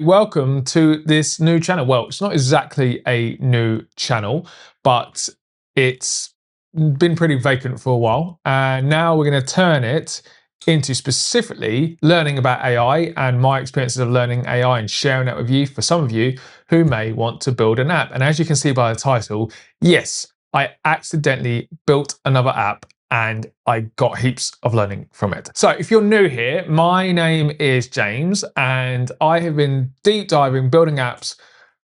Welcome to this new channel. Well, it's not exactly a new channel, but it's been pretty vacant for a while. And now we're going to turn it into specifically learning about AI and my experiences of learning AI and sharing that with you for some of you who may want to build an app. And as you can see by the title, yes, I accidentally built another app and I got heaps of learning from it. So if you're new here, my name is James and I have been deep diving, building apps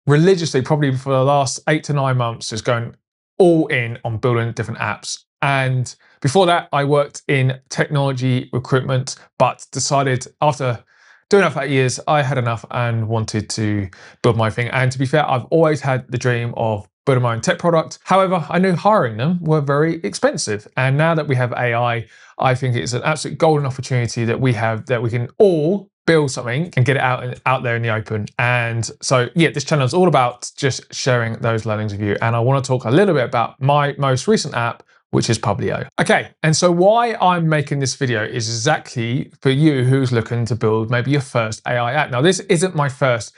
religiously, probably for the last 8 to 9 months, just going all in on building different apps. And before that, I worked in technology recruitment, but decided after doing that for 8 years, I had enough and wanted to build my thing. And to be fair, I've always had the dream of building my own tech product. However, I knew hiring them were very expensive. And now that we have AI, I think it's an absolute golden opportunity that we have, that we can all build something and get it out there in the open. And so, yeah, this channel is all about just sharing those learnings with you. And I want to talk a little bit about my most recent app, which is Publio. Okay, and so why I'm making this video is exactly for you who's looking to build maybe your first AI app. Now, this isn't my first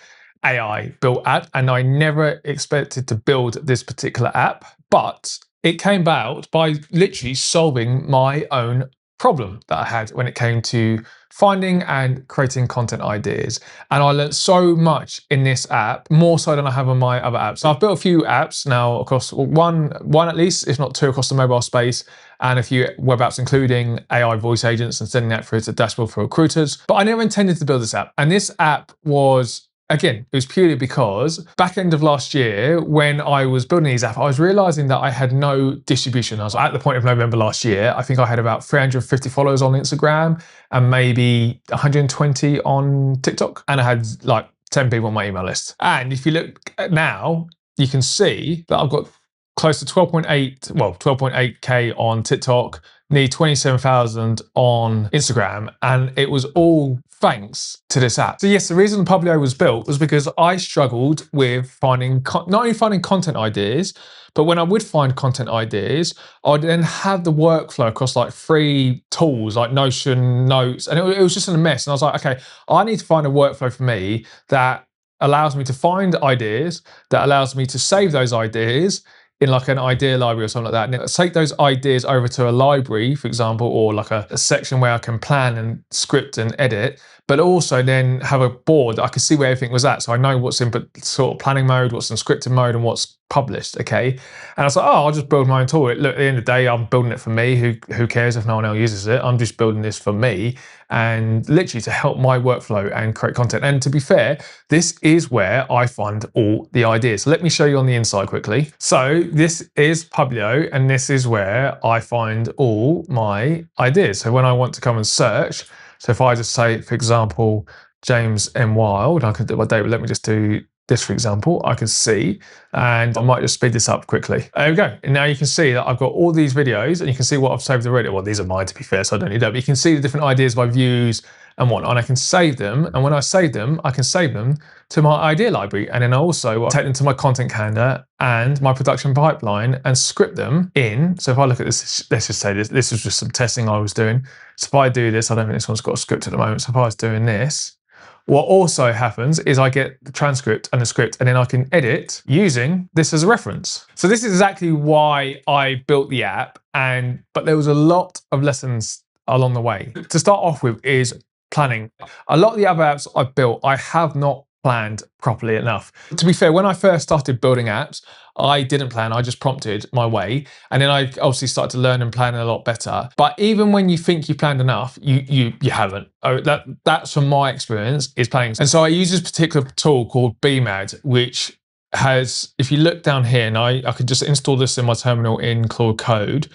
AI built app, and I never expected to build this particular app, but it came about by literally solving my own problem that I had when it came to finding and creating content ideas. And I learned so much in this app, more so than I have on my other apps. So I've built a few apps now across one at least, if not two, across the mobile space, and a few web apps, including AI voice agents and sending that through to the dashboard for recruiters. But I never intended to build this app. And this app was, again, it was purely because back end of last year, when I was building these apps, I was realizing that I had no distribution. I was at the point of November last year. I think I had about 350 followers on Instagram and maybe 120 on TikTok. And I had like 10 people on my email list. And if you look at now, you can see that I've got close to 12.8K on TikTok, nearly 27,000 on Instagram, and it was all thanks to this app. So yes, the reason Publio was built was because I struggled with finding, not only finding content ideas, but when I would find content ideas, I'd then have the workflow across like 3 tools like Notion, Notes, and it was just in a mess. And I was like, okay, I need to find a workflow for me that allows me to find ideas, that allows me to save those ideas in like an idea library or something like that, and then take those ideas over to a library, for example, or like a section where I can plan and script and edit, but also then have a board that I can see where everything was at. So I know what's in sort of planning mode, what's in scripting mode, and what's published, okay? And I was like, oh, I'll just build my own tool. Look, at the end of the day, I'm building it for me. Who cares if no one else uses it? I'm just building this for me and literally to help my workflow and create content. And to be fair, this is where I find all the ideas. So let me show you on the inside quickly. So this is Publio, and this is where I find all my ideas. So when I want to come and search, so if I just say, for example, James M. Wild, I can do my date, let me just do this, for example, I can see, and I might just speed this up quickly. There we go. And now you can see that I've got all these videos, and you can see what I've saved already. Well, these are mine, to be fair, so I don't need that, but you can see the different ideas by views and whatnot, and I can save them. And when I save them, I can save them to my idea library. And then I also take them to my content calendar and my production pipeline and script them in. So if I look at this, let's just say this was just some testing I was doing. So if I do this, I don't think this one's got a script at the moment. So if I was doing this, what also happens is I get the transcript and the script, and then I can edit using this as a reference. So this is exactly why I built the app, but there was a lot of lessons along the way. To start off with is planning. A lot of the other apps I've built, I have not planned properly enough. To be fair, when I first started building apps, I didn't plan, I just prompted my way. And then I obviously started to learn and plan a lot better. But even when you think you planned enough, you haven't. That's from my experience, is planning. And so I use this particular tool called BMAD, which has, if you look down here, and I could just install this in my terminal in Claude Code,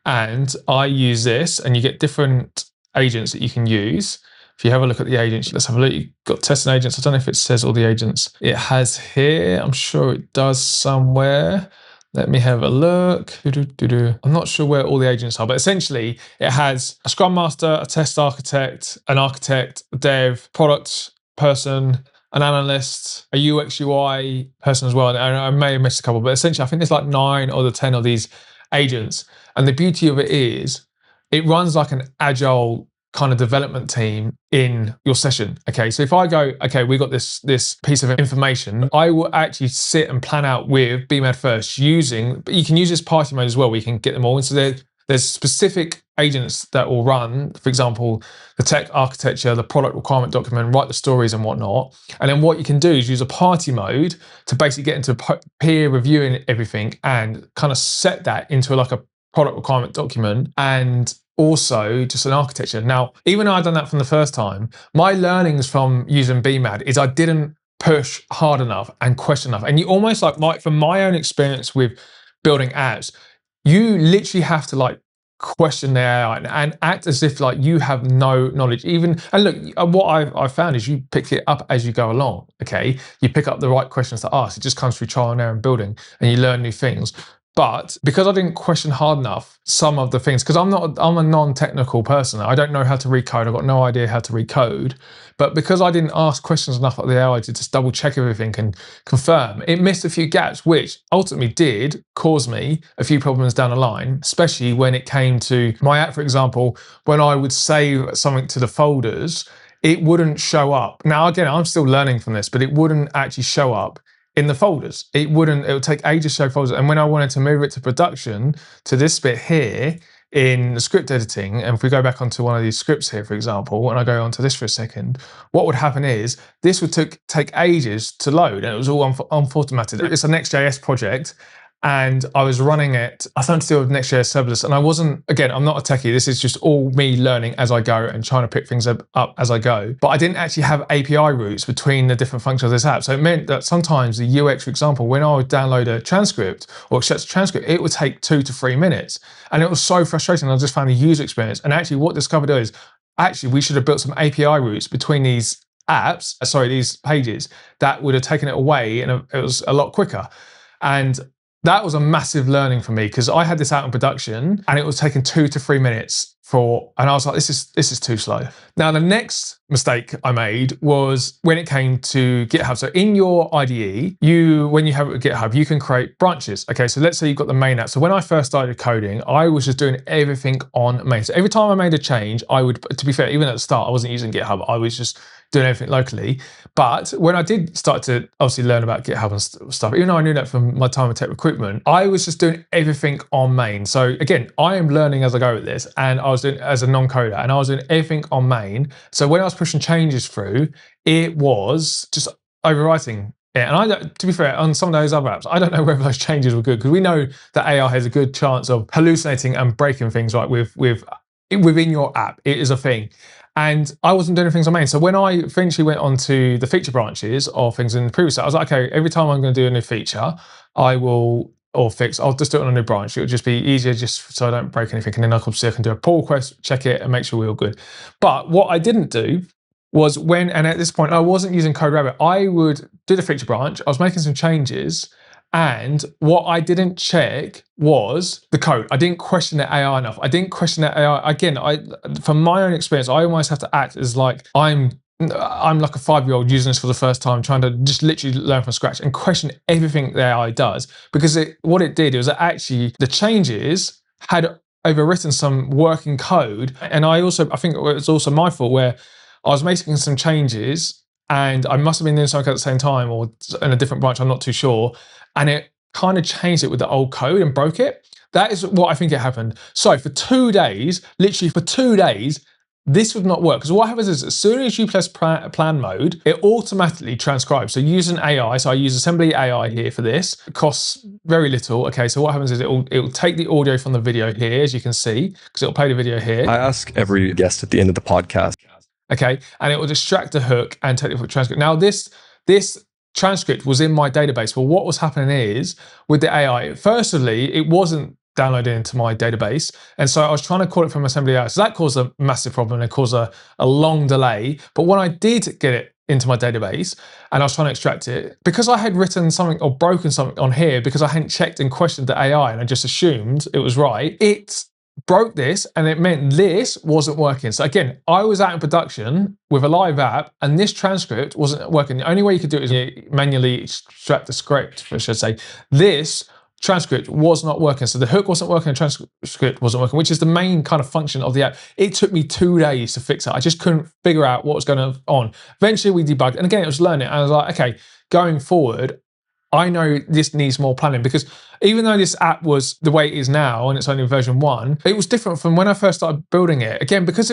and I use this, and you get different agents that you can use. If you have a look at the agents, let's have a look. You've got testing agents. I don't know if it says all the agents it has here. I'm sure it does somewhere. Let me have a look. I'm not sure where all the agents are, but essentially it has a Scrum Master, a test architect, an architect, a dev, product person, an analyst, a UX UI person as well. And I may have missed a couple, but essentially I think there's like 9 or 10 of these agents. And the beauty of it is it runs like an agile kind of development team in your session. Okay, so if I go, okay, we got this piece of information, I will actually sit and plan out with BMAD first but you can use this party mode as well, where you can get them all. And so there's specific agents that will run, for example, the tech architecture, the product requirement document, write the stories and whatnot. And then what you can do is use a party mode to basically get into peer reviewing everything and kind of set that into like a product requirement document and also just an architecture. Now, even though I've done that from the first time, my learnings from using BMAD is I didn't push hard enough and question enough. And you almost from my own experience with building apps, you literally have to like question the AI and act as if like you have no knowledge. And look, what I've found is you pick it up as you go along. Okay, you pick up the right questions to ask. It just comes through trial and error and building, and you learn new things. But because I didn't question hard enough some of the things, because I'm a non-technical person, I don't know how to recode, I've got no idea how to recode. But because I didn't ask questions enough of the AI to just double check everything and confirm, it missed a few gaps, which ultimately did cause me a few problems down the line, especially when it came to my app, for example, when I would save something to the folders, it wouldn't show up. Now, again, I'm still learning from this, but it wouldn't actually show up in the folders. It would take ages to show folders. And when I wanted to move it to production, to this bit here in the script editing, and if we go back onto one of these scripts here, for example, and I go onto this for a second, what would happen is this would take ages to load, and it was all unformatted. It's a Next.js project, and I was running it. I started to deal with Next.js serverless, and I wasn't, again, I'm not a techie. This is just all me learning as I go and trying to pick things up as I go. But I didn't actually have API routes between the different functions of this app. So it meant that sometimes the UX, for example, when I would download a transcript or accept a transcript, it would take 2 to 3 minutes. And it was so frustrating. I just found the user experience. And actually what discovered is, actually, we should have built some API routes between these these pages that would have taken it away, and it was a lot quicker. And that was a massive learning for me, because I had this out in production and it was taking 2 to 3 minutes and I was like, this is too slow. Now, the next mistake I made was when it came to GitHub. So in your IDE, when you have it with GitHub, you can create branches. Okay, so let's say you've got the main app. So when I first started coding, I was just doing everything on main. So every time I made a change, to be fair, even at the start, I wasn't using GitHub. I was just doing everything locally. But when I did start to obviously learn about GitHub and stuff, even though I knew that from my time with tech recruitment, I was just doing everything on main. So again, I am learning as I go with this, and I was doing as a non-coder, and I was doing everything on main. So when I was pushing changes through, it was just overwriting it. And to be fair, on some of those other apps, I don't know whether those changes were good, because we know that AI has a good chance of hallucinating and breaking things right within your app. It is a thing. And I wasn't doing things on main. So when I eventually went on to the feature branches of things in the previous app, I was like, okay, every time I'm going to do a new feature, I'll just do it on a new branch. It'll just be easier, just so I don't break anything. And then I can do a pull request, check it, and make sure we're all good. But what I didn't do was and at this point, I wasn't using CodeRabbit. I would do the feature branch. I was making some changes, and what I didn't check was the code. I didn't question the AI enough. I didn't question the AI. Again, from my own experience, I almost have to act as like I'm like a 5-year-old using this for the first time, trying to just literally learn from scratch and question everything the AI does. Because what it did was that actually the changes had overwritten some working code. And I think it was also my fault, where I was making some changes and I must have been doing something at the same time or in a different branch, I'm not too sure. And it kind of changed it with the old code and broke it. That is what I think it happened. So for 2 days, literally for 2 days, this would not work. Because what happens is, as soon as you press plan mode, it automatically transcribes. So using AI, so I use Assembly AI here for this. It costs very little. Okay, so what happens is it will take the audio from the video here, as you can see, because it'll play the video here. I ask every guest at the end of the podcast. Okay, and it will extract the hook and take it for transcript. Now this transcript was in my database. Well, what was happening is, with the AI, firstly, it wasn't downloaded into my database. And so I was trying to call it from Assembly AI. So that caused a massive problem. It caused a long delay. But when I did get it into my database and I was trying to extract it, because I had written something or broken something on here, because I hadn't checked and questioned the AI and I just assumed it was right, it broke this, and it meant this wasn't working. So again, I was out in production with a live app and this transcript wasn't working. The only way you could do it is manually extract the script, I should say. This transcript was not working. So the hook wasn't working, the transcript wasn't working, which is the main kind of function of the app. It took me 2 days to fix it. I just couldn't figure out what was going on. Eventually we debugged, and again, it was learning. And I was like, okay, going forward, I know this needs more planning, because even though this app was the way it is now and it's only version 1, it was different from when I first started building it. Again, because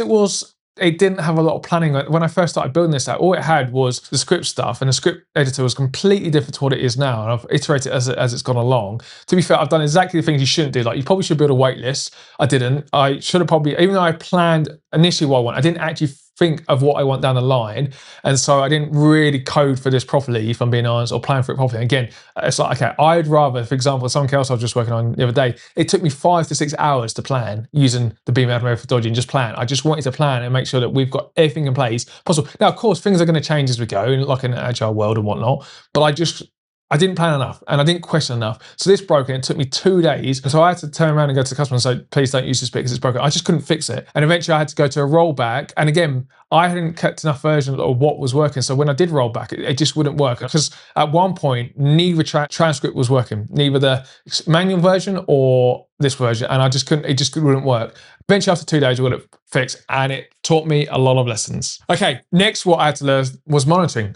it didn't have a lot of planning. When I first started building this app, all it had was the script stuff, and the script editor was completely different to what it is now. And I've iterated as it's gone along. To be fair, I've done exactly the things you shouldn't do. Like, you probably should build a wait list. I didn't. I should have probably, even though I planned initially what I want, I didn't actually think of what I want down the line. And so I didn't really code for this properly, if I'm being honest, or plan for it properly. Again, it's like, okay, I'd rather, for example, something else I was just working on the other day, it took me 5 to 6 hours to plan using the Beam methodology and just plan. I just wanted to plan and make sure that we've got everything in place possible. Now, of course, things are going to change as we go, like in an agile world and whatnot, but I didn't plan enough and I didn't question enough. So this broke, and it took me 2 days. And so I had to turn around and go to the customer and say, please don't use this bit because it's broken. I just couldn't fix it. And eventually I had to go to a rollback. And again, I hadn't kept enough versions of what was working. So when I did roll back, it just wouldn't work. Because at one point, neither transcript was working, neither the manual version or this version. And it just wouldn't work. Eventually, after 2 days, we got it fixed, and it taught me a lot of lessons. Okay, next, what I had to learn was monitoring.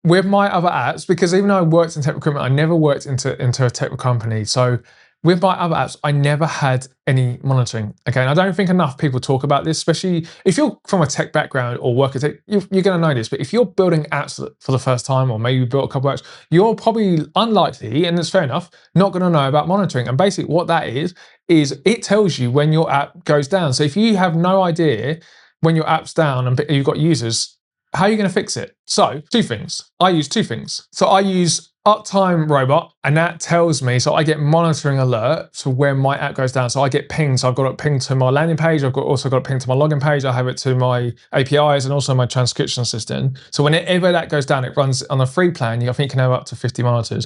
With my other apps, because even though I worked in tech recruitment, I never worked into a tech company. So with my other apps, I never had any monitoring. Okay, and I don't think enough people talk about this, especially if you're from a tech background or work at tech, you're going to know this. But if you're building apps for the first time, or maybe you built a couple of apps, you're probably unlikely, and it's fair enough, not going to know about monitoring. And basically what that is it tells you when your app goes down. So if you have no idea when your app's down and you've got users, how are you going to fix it? So 2 things. I use 2 things. So I use Uptime Robot, and that tells me, so I get monitoring alert for when my app goes down. So I get pinged. So I've got it pinged to my landing page. I've also got it pinged to my login page. I have it to my APIs and also my transcription system. So whenever that goes down, it runs on a free plan. I think you can have up to 50 monitors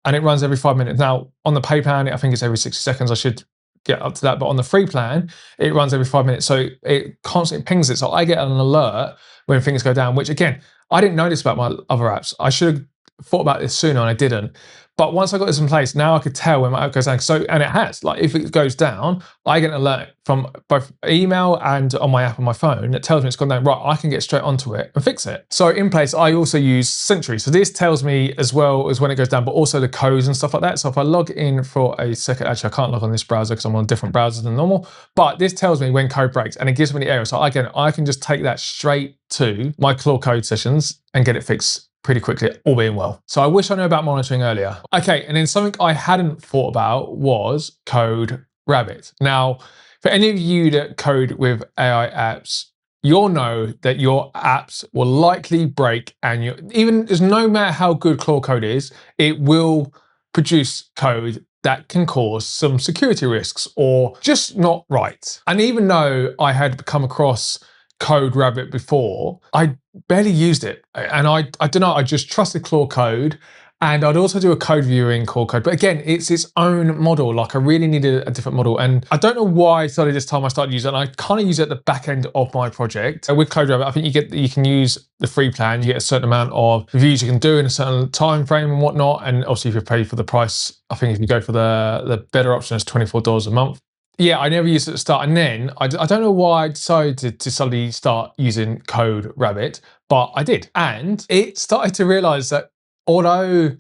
and it runs every 5 minutes. Now, on the pay plan, I think it's every 60 seconds. I should get up to that. But on the free plan, it runs every 5 minutes. So it constantly pings it. So I get an alert when things go down, which again, I didn't notice about my other apps. I should have thought about this sooner, and I didn't. But once I got this in place, now I could tell when my app goes down. And it has, like, if it goes down, I get an alert from both email and on my app on my phone that tells me it's gone down. Right, I can get straight onto it and fix it. So in place, I also use Sentry. So this tells me as well as when it goes down, but also the codes and stuff like that. So if I log in for a second, actually I can't log on this browser because I'm on a different browser than normal, but this tells me when code breaks and it gives me the error. So again, I can just take that straight to my Claude Code sessions and get it fixed pretty quickly, all being well. So I wish I knew about monitoring earlier. Okay, and then something I hadn't thought about was Code Rabbit. Now, for any of you that code with AI apps, you'll know that your apps will likely break, and no matter how good Claude Code is, it will produce code that can cause some security risks or just not right. And even though I had come across Code Rabbit before, I barely used it. And I don't know, I just trusted Claude Code. And I'd also do a code review in Claude Code. But again, it's its own model. Like, I really needed a different model. And I don't know why I started using it. And I kind of use it at the back end of my project. So with Code Rabbit, I think you can use the free plan. You get a certain amount of reviews you can do in a certain time frame and whatnot. And obviously if you pay for the price, I think if you go for the better option, it's $24 a month. Yeah, I never used it at the start. And then I don't know why I decided to suddenly start using Code Rabbit, but I did. And it started to realize that although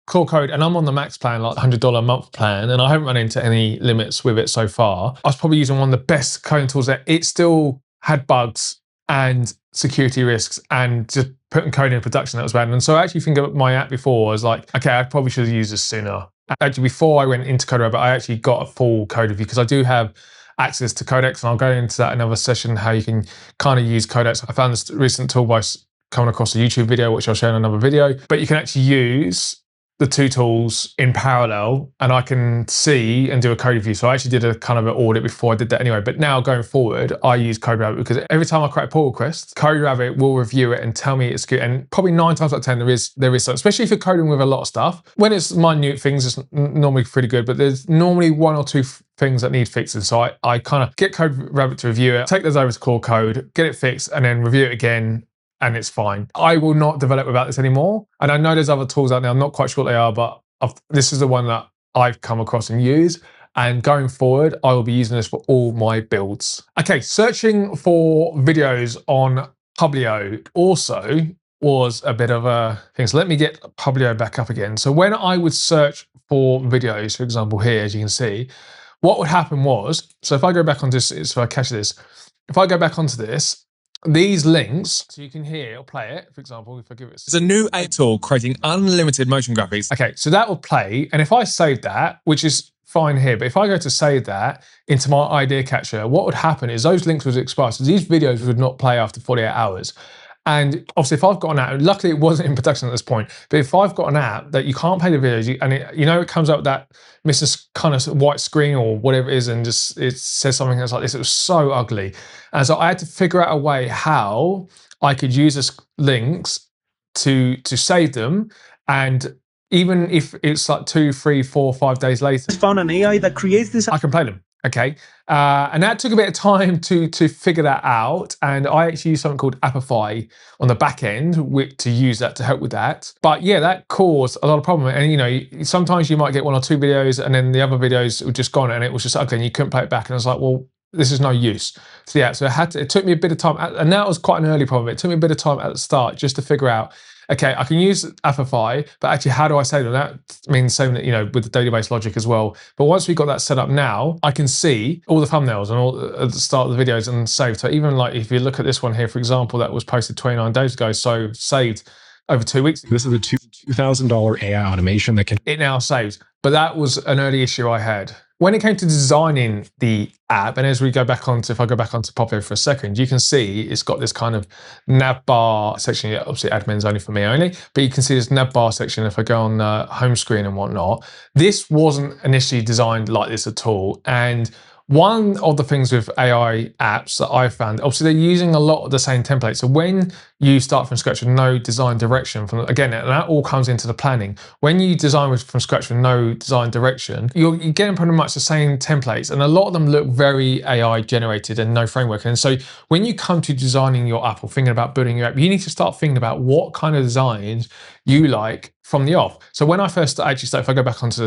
Claude Code, and I'm on the max plan, like $100 a month plan, and I haven't run into any limits with it so far, I was probably using one of the best coding tools there. It still had bugs and security risks, and just putting code in production that was bad. And so I actually think of my app before as like, okay, I probably should have used this sooner. Actually, before I went into Code Rabbit, I actually got a full code review because I do have access to Codex, and I'll go into that in another session, how you can kind of use Codex. I found this recent tool by coming across a YouTube video, which I'll share in another video, but you can actually use the 2 tools in parallel, and I can see and do a code review. So I actually did a kind of an audit before I did that anyway. But now going forward, I use Code Rabbit because every time I create a pull request, Code Rabbit will review it and tell me it's good. And probably 9 times out of 10, there is something, especially if you're coding with a lot of stuff. When it's minute things, it's normally pretty good, but there's normally 1 or 2 things that need fixing. So I kind of get Code Rabbit to review it, take those over to Claude Code, get it fixed, and then review it again, and it's fine. I will not develop without this anymore. And I know there's other tools out there. I'm not quite sure what they are, but this is the one that I've come across and used. And going forward, I will be using this for all my builds. Okay, searching for videos on Publio also was a bit of a thing. So let me get Publio back up again. So when I would search for videos, for example, here, as you can see, what would happen was, so if I go back onto this, if I catch this, if I go back onto this, these links, so you can hear or play it, for example, if I give it... It's a new AI tool creating unlimited motion graphics. Okay, so that will play, and if I save that, which is fine here, but if I go to save that into my idea catcher, what would happen is those links would expire. So these videos would not play after 48 hours. And obviously, if I've got an app, luckily it wasn't in production at this point, but if I've got an app that you can't play the videos, and it comes out with that missing kind of white screen or whatever it is, and just it says something that's like this, it was so ugly. And so I had to figure out a way how I could use this links to save them, and even if it's like 2, 3, 4, 5 days later, found an AI that creates this. I can play them. Okay, and that took a bit of time to figure that out, and I actually used something called Appify on the back end to use that to help with that. But yeah, that caused a lot of problem. And sometimes you might get 1 or 2 videos, and then the other videos were just gone, and it was just ugly, and you couldn't play it back. And I was like, well, this is no use. So yeah, so it took me a bit of time, and that was quite an early problem. It took me a bit of time at the start just to figure out, okay, I can use Appify, but actually, how do I save them? That means saving it, with the database logic as well. But once we got that set up now, I can see all the thumbnails and all at the start of the videos and saved. So even like if you look at this one here, for example, that was posted 29 days ago, so saved over 2 weeks. This is a $2,000 AI automation that can... It now saves, but that was an early issue I had. When it came to designing the app, and as we go back onto, if I go back onto Publio for a second, you can see it's got this kind of nav bar section. Obviously, admin's only for me only, but you can see this nav bar section if I go on the home screen and whatnot. This wasn't initially designed like this at all. And one of the things with AI apps that I found, obviously they're using a lot of the same templates. So when you start from scratch with no design direction, again, and that all comes into the planning. When you design from scratch with no design direction, you're getting pretty much the same templates, and a lot of them look very AI generated and no framework. And so when you come to designing your app or thinking about building your app, you need to start thinking about what kind of designs you like from the off. So when I first actually started, if I go back onto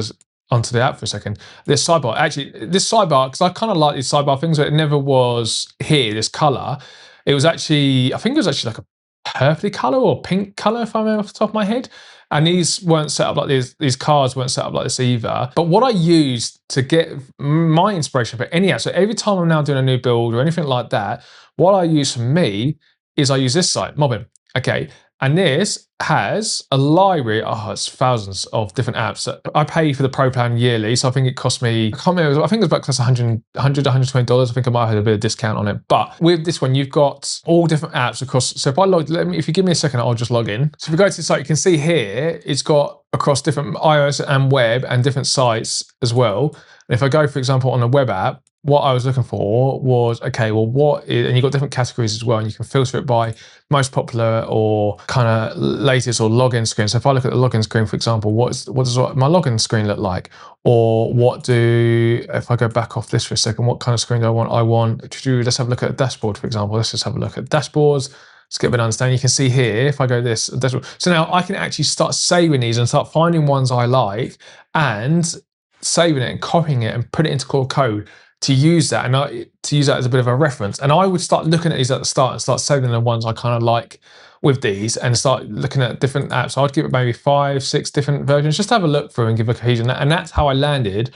the app for a second, this sidebar, because I kind of like these sidebar things, but it never was here, this color. It was actually, I think it was actually like a purpley color or pink color, if I remember off the top of my head. And these weren't set up like this, these cards weren't set up like this either. But what I used to get my inspiration for any app, so every time I'm now doing a new build or anything like that, what I use for me is I use this site, Mobbin. Okay. And this has a library, it's thousands of different apps. I pay for the Pro plan yearly, so I think it cost me, I can't remember, I think it was about close to $100 to $120. I think I might have had a bit of discount on it. But with this one, you've got all different apps across. So if you give me a second, I'll just log in. So if we go to the site, you can see here, it's got across different iOS and web and different sites as well. And if I go, for example, on a web app, what I was looking for was, okay, well, and you've got different categories as well, and you can filter it by most popular or kind of latest or login screen. So if I look at the login screen, for example, what does my login screen look like? Or if I go back off this for a second, what kind of screen do I want? Let's have a look at a dashboard, for example. Let's just have a look at dashboards. Let's get a bit of understanding. You can see here, if I go this dashboard. So now I can actually start saving these and start finding ones I like and saving it and copying it and put it into core code to use that, and to use that as a bit of a reference. And I would start looking at these at the start and start saving the ones I kind of like with these, and start looking at different apps. So I'd give it maybe 5, 6 different versions, just to have a look through and give a cohesion. And that's how I landed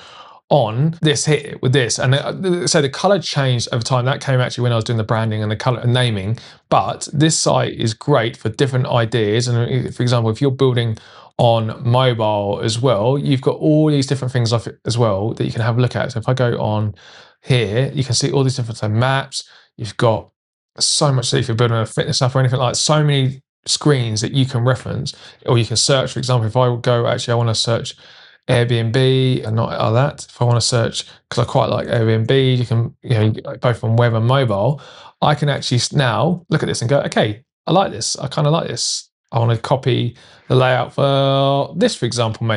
on this here with this. And so the color changed over time. That came actually when I was doing the branding and the color and naming. But this site is great for different ideas. And for example, if you're building on mobile as well, you've got all these different things as well that you can have a look at. So if I go on here, you can see all these different maps. You've got so much, so if you're building a fitness app or anything like that, so many screens that you can reference, or you can search. For example, if I go, actually, I want to search Airbnb and not that. If I want to search, because I quite like Airbnb, you can, both on web and mobile, I can actually now look at this and go, okay, I like this. I kind of like this. I want to copy the layout for this, for example,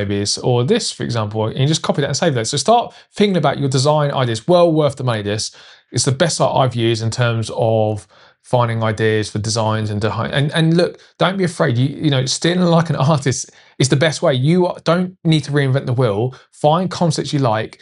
or this, for example, and you just copy that and save that. So start thinking about your design ideas. Well worth the money. This is the best site I've used in terms of finding ideas for designs and look, don't be afraid. You know, stealing like an artist is the best way. You don't need to reinvent the wheel. Find concepts you like,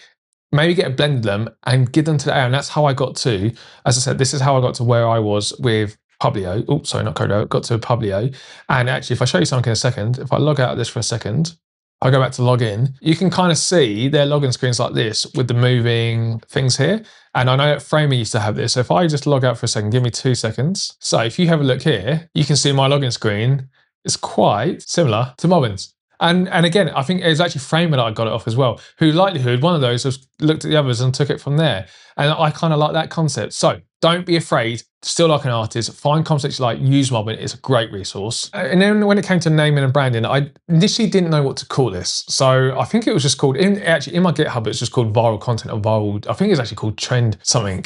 maybe get a blend of them and give them to the AI. And that's how I got to, as I said, this is how I got to where I was with Publio. Oh, sorry, not Codo. Got to Publio. And actually, if I show you something in a second, if I log out of this for a second, I go back to log in, you can kind of see their login screens like this with the moving things here. And I know that Framer used to have this. So if I just log out for a second, give me 2 seconds. So if you have a look here, you can see my login screen is quite similar to Mobbin's. And again, I think it was actually Framer that I got it off as well, who likelihood, one of those has looked at the others and took it from there. And I kind of like that concept. So don't be afraid, still like an artist, find concepts you like, use Mobbin, it's a great resource. And then when it came to naming and branding, I initially didn't know what to call this. So I think it was just called, actually in my GitHub, it's just called viral content or viral, I think it's actually called trend something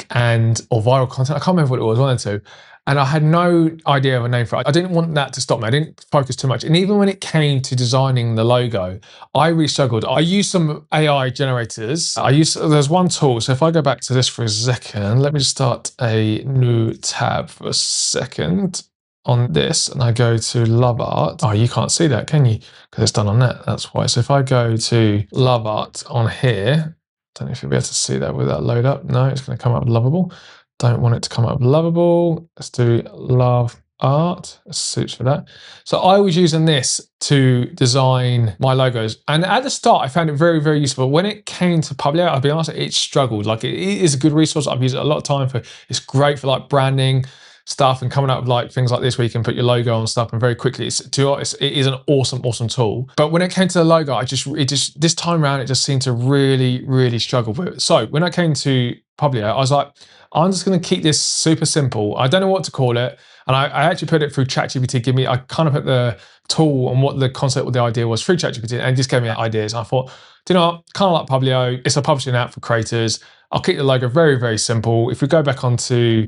or viral content. I can't remember what it was, one of the two. And I had no idea of a name for it. I didn't want that to stop me. I didn't focus too much. And even when it came to designing the logo, I really struggled. I used some AI generators. There's one tool. So if I go back to this for a second, let me just start a new tab for a second on this. And I go to Love Art. Oh, you can't see that, can you? Because it's done on that. That's why. So if I go to Love Art on here, don't know if you'll be able to see that with that load up. No, it's going to come up lovable. Don't want it to come up lovable. Let's do love art. Suits for that. So I was using this to design my logos. And at the start, I found it very, very useful. When it came to Publio, I'll be honest, it struggled. Like it is a good resource. I've used it a lot of time for, it's great for like branding stuff and coming up with like things like this where you can put your logo on stuff and very quickly it is an awesome tool. But when it came to the logo, this time around, it just seemed to really struggle with it. So when I came to Publio, I was like, I'm just going to keep this super simple. I don't know what to call it. And I actually put it through ChatGPT. I kind of put the tool and what the concept, what the idea was through ChatGPT, and it just gave me ideas. And I thought, do you know what? Kind of like Publio, it's a publishing app for creators. I'll keep the logo very simple. If we go back onto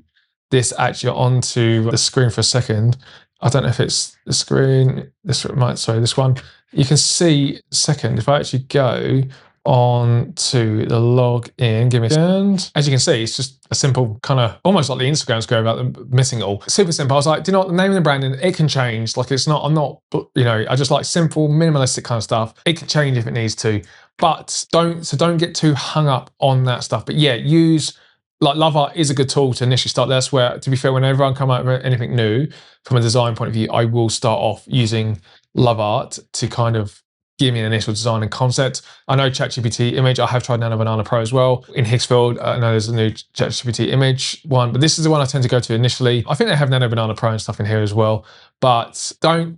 this, actually onto the screen for a second, I don't know if it's the screen, this one. You can see, second, if I actually go on to the login, give me a second. As you can see, it's just a simple kind of, almost like the Instagram square about them missing it all. Super simple. I was like, do you know what, the name of the branding, it can change. Like it's not, I'm not, you know, I just like simple, minimalistic kind of stuff. It can change if it needs to, but don't get too hung up on that stuff. But yeah, use, like Love Art is a good tool to initially start. That's where, to be fair, whenever I come out with anything new from a design point of view, I will start off using Love Art to kind of give me an initial design and concept. I know ChatGPT image, I have tried Nano Banana Pro as well. In Hicksfield, I know there's a new ChatGPT image one, but this is the one I tend to go to initially. I think they have Nano Banana Pro and stuff in here as well, but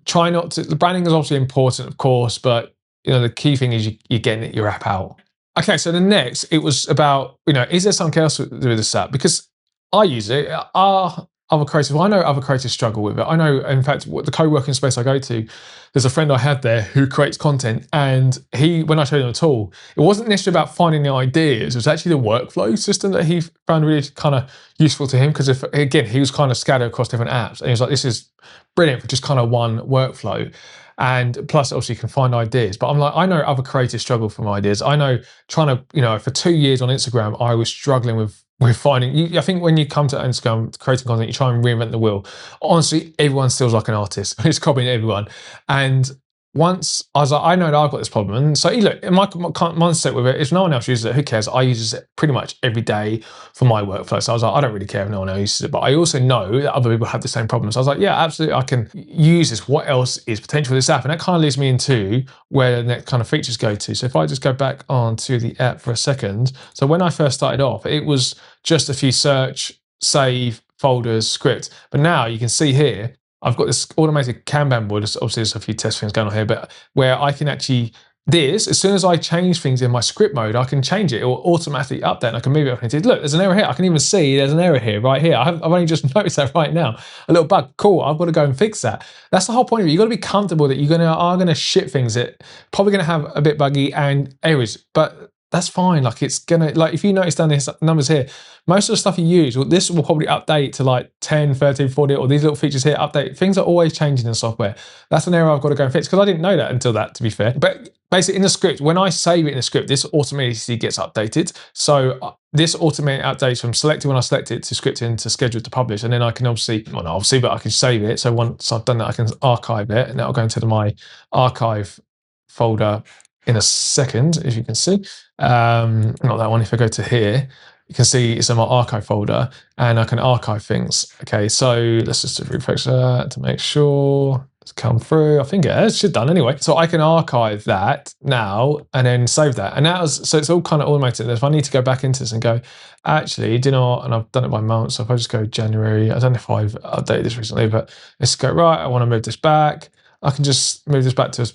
try not to, the branding is obviously important, of course, but you know, the key thing is you're getting your app out. Okay, so the next, it was about, you know, is there something else to do with this app? Because I use it, other creatives, I know other creatives struggle with it. I know, in fact, the co-working space I go to, there's a friend I had there who creates content, and when I showed him the tool, it wasn't necessarily about finding the ideas, it was actually the workflow system that he found really kind of useful to him, because again, he was kind of scattered across different apps, and he was like, this is brilliant for just kind of one workflow. And plus, obviously, you can find ideas. But I'm like, I know other creators struggle for ideas. I know trying to, you know, for 2 years on Instagram, I was struggling with finding. I think when you come to Instagram creating content, you try and reinvent the wheel. Honestly, everyone feels like an artist. It's copying everyone. And once I was like, I know that I've got this problem. And so look, my mindset with it, if no one else uses it, who cares? I use it pretty much every day for my workflow. So I was like, I don't really care if no one else uses it, but I also know that other people have the same problems. So I was like, yeah, absolutely, I can use this. What else is potential for this app? And that kind of leads me into where the next kind of features go to. So if I just go back onto the app for a second. So when I first started off, it was just a few search, save, folders, script. But now you can see here, I've got this automated Kanban board. Obviously, there's a few test things going on here, but where I can actually, as soon as I change things in my script mode, I can change it. It will automatically update, and I can move it up into, look, there's an error here. I can even see there's an error here, right here. I've only just noticed that right now. A little bug, cool, I've got to go and fix that. That's the whole point of it. You've got to be comfortable that are going to ship things that probably going to have a bit buggy and errors, but that's fine. Like it's gonna, like if you notice down these numbers here, most of the stuff you use, well, this will probably update to like 10, 13, 40, or these little features here update. Things are always changing in software. That's an error I've got to go and fix because I didn't know that until that, to be fair. But basically in the script, when I save it in the script, this automatically gets updated. So this automated updates from selected when I select it to scripting to scheduled to publish. And then I can obviously, well, not obviously, but I can save it. So once I've done that, I can archive it, and that'll go into my archive folder in a second, as you can see. Not that one. If I go to here, you can see it's in my archive folder, and I can archive things. Okay, so let's just refresh that to make sure it's come through. I think it has, should done anyway. So I can archive that now and then save that. And that was, so it's all kind of automated. If I need to go back into this and go, actually, do you know what? And I've done it by month. So if I just go January, I don't know if I've updated this recently, but let's go, right, I want to move this back. I can just move this back to a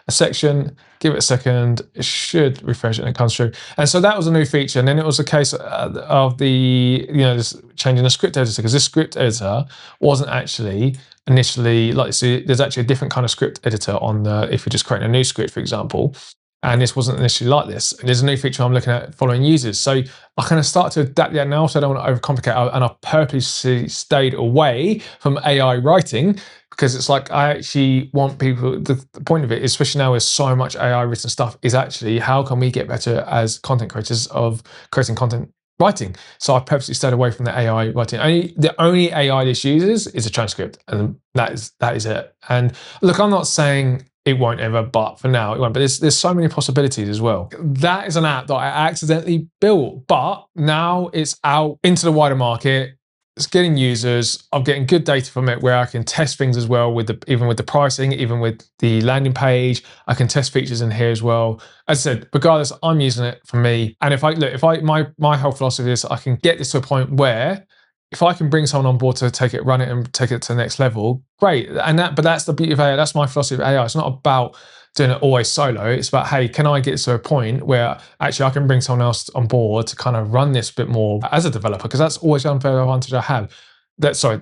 section, give it a second, it should refresh it and it comes through. And so that was a new feature. And then it was a case of the, this changing the script editor, because this script editor wasn't actually initially, like, so there's actually a different kind of script editor on the, if you're just creating a new script, for example, and this wasn't initially like this. And there's a new feature I'm looking at, following users. So I kind of start to adapt that now, so I don't want to overcomplicate it. And I purposely stayed away from AI writing, because it's like, I actually want people, the point of it, especially now with so much AI written stuff, is actually how can we get better as content creators of creating content writing. So I purposely stayed away from the AI writing. The only AI this uses is a transcript, and that is it. And look, I'm not saying it won't ever, but for now it won't. But there's so many possibilities as well. That is an app that I accidentally built, but now it's out into the wider market. It's getting users. I'm getting good data from it where I can test things as well, even with the pricing, even with the landing page. I can test features in here as well. As I said, regardless, I'm using it for me. And my whole philosophy is I can get this to a point where if I can bring someone on board to take it, run it, and take it to the next level, great. But that's the beauty of AI. That's my philosophy of AI. It's not about doing it always solo. It's about, hey, can I get to a point where actually I can bring someone else on board to kind of run this a bit more as a developer? Because that's always the unfair advantage I have.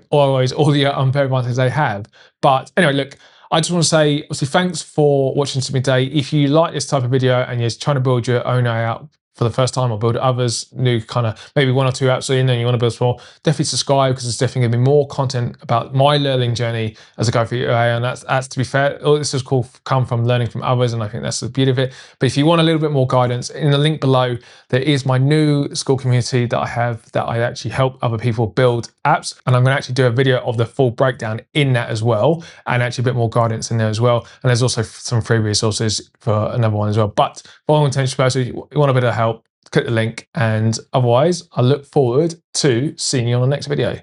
Always all the unfair advantages I have. But anyway, look, I just want to say, obviously, thanks for watching to me today. If you like this type of video and you're trying to build your own AI app for the first time, or build others, new kind of maybe 1 or 2 apps in, and you want to build more, definitely subscribe, because there's definitely going to be more content about my learning journey as I go through AI. And that's to be fair, all this is come from learning from others, and I think that's the beauty of it. But if you want a little bit more guidance, in the link below, there is my new school community that I have, that I actually help other people build apps. And I'm going to actually do a video of the full breakdown in that as well, and actually a bit more guidance in there as well. And there's also some free resources for another one as well. But for all intents and purposes, you want a bit of help, click the link. And otherwise, I look forward to seeing you on the next video.